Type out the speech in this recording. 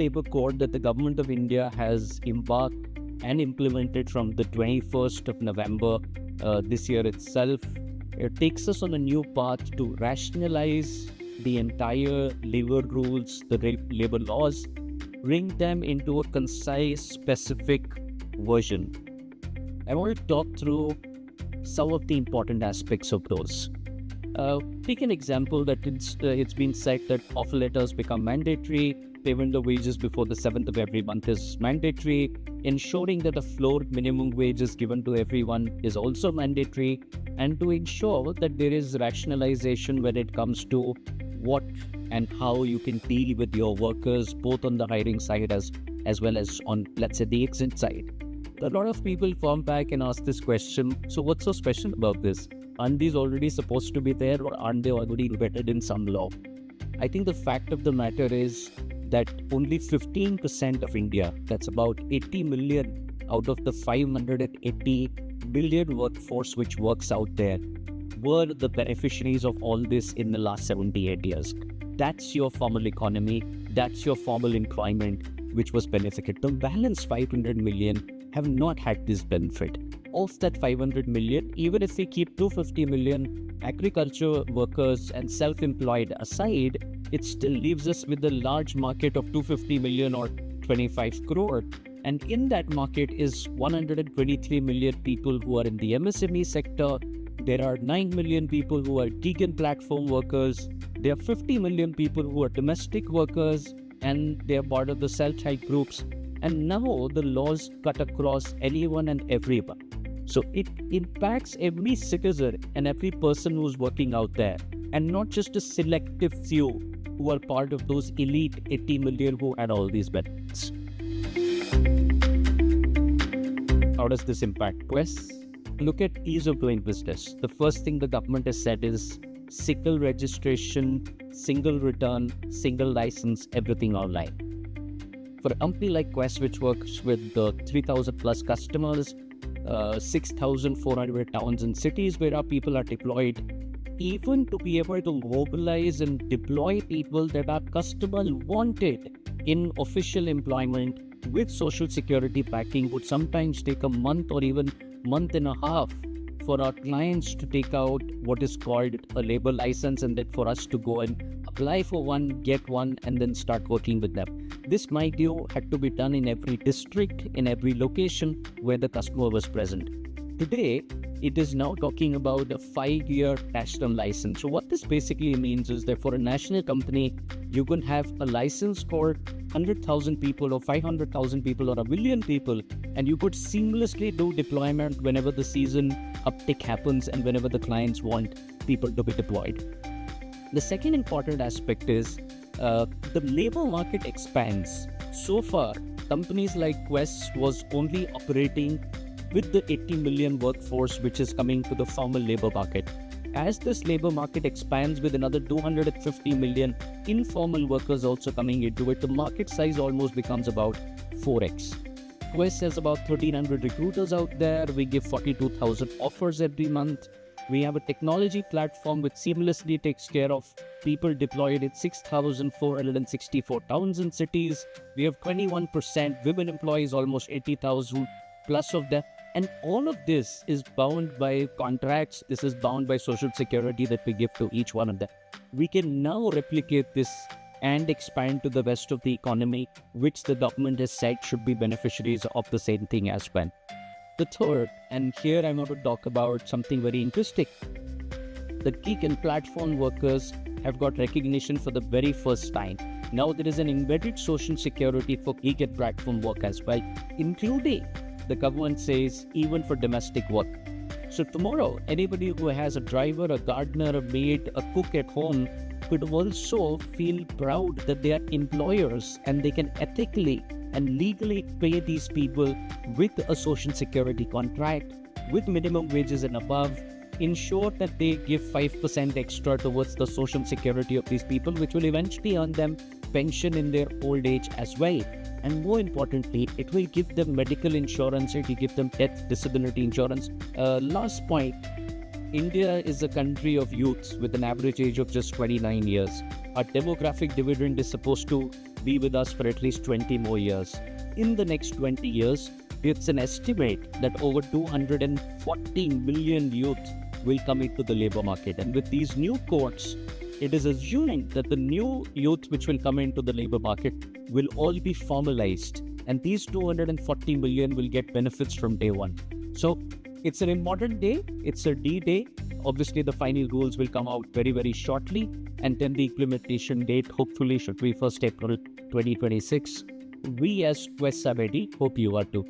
labor code that the government of India has embarked and implemented from the 21st of November this year itself, it takes us on a new path to rationalize the entire labor rules, the labor laws, bring them into a concise, specific version. I want to talk through some of the important aspects of those. Take an example that it's been said that offer letters become mandatory, payment of wages before the 7th of every month is mandatory, ensuring that a floor minimum wage is given to everyone is also mandatory, and to ensure that there is rationalization when it comes to what and how you can deal with your workers, both on the hiring side as well as on, let's say, the exit side. A lot of people come back and ask this question, so what's so special about this? Aren't these already supposed to be there, or aren't they already embedded in some law? I think the fact of the matter is that only 15% of India, that's about 80 million out of the 580 million workforce which works out there, were the beneficiaries of all this in the last 78 years. That's your formal economy, that's your formal employment which was benefited. The balance 500 million have not had this benefit. Of that 500 million, even if we keep 250 million agriculture workers and self-employed aside, it still leaves us with a large market of 250 million or 25 crore. And in that market is 123 million people who are in the MSME sector. There are 9 million people who are gig and platform workers. There are 50 million people who are domestic workers, and they are part of the self-help groups. And now the laws cut across anyone and everyone. So it impacts every citizen and every person who's working out there, and not just a selective few who are part of those elite 80 million who had all these benefits. How does this impact Quess? Look at ease of doing business. The first thing the government has said is single registration, single return, single license, everything online. For a company like Quess, which works with 3,000 plus customers, 6,400 towns and cities where our people are deployed, even to be able to mobilize and deploy people that our customers wanted in official employment with social security backing would sometimes take a month or even month and a half for our clients to take out what is called a labor license, and then for us to go and apply for one, get one, and then start working with them. This, mind you, had to be done in every district, in every location where the customer was present. Today, it is now talking about a 5-year national license. So what this basically means is that for a national company, you can have a license for 100,000 people or 500,000 people or 1 million people, and you could seamlessly do deployment whenever the season uptick happens and whenever the clients want people to be deployed. The second important aspect is the labor market expands. So far, companies like Quess was only operating with the 80 million workforce which is coming to the formal labor market. As this labor market expands with another 250 million informal workers also coming into it, the market size almost becomes about 4x. Quess has about 1,300 recruiters out there. We give 42,000 offers every month. We have a technology platform which seamlessly takes care of people deployed in 6,464 towns and cities. We have 21% women employees, almost 80,000 plus of them. And all of this is bound by contracts. This is bound by social security that we give to each one of them. We can now replicate this and expand to the rest of the economy, which the government has said should be beneficiaries of the same thing as well. The third, and here I want to talk about something very interesting. The gig and platform workers have got recognition for the very first time. Now there is an embedded social security for gig and platform work as well, including, the government says, even for domestic work. So tomorrow, anybody who has a driver, a gardener, a maid, a cook at home could also feel proud that they are employers and they can ethically and legally pay these people with a social security contract, with minimum wages and above, ensure that they give 5% extra towards the social security of these people, which will eventually earn them pension in their old age as well. And more importantly, it will give them medical insurance, it will give them death disability insurance. Last point, India is a country of youths with an average age of just 29 years. Our demographic dividend is supposed to be with us for at least 20 more years. In the next 20 years, it's an estimate that over 240 million youth will come into the labor market. And with these new cohorts, it is assumed that the new youth which will come into the labor market will all be formalized. And these 240 million will get benefits from day one. So it's an important day. It's a D-Day. Obviously, the final rules will come out very, very shortly. And then the implementation date, hopefully, should be 1st April 2026. We as Quest are ready. Hope you are too.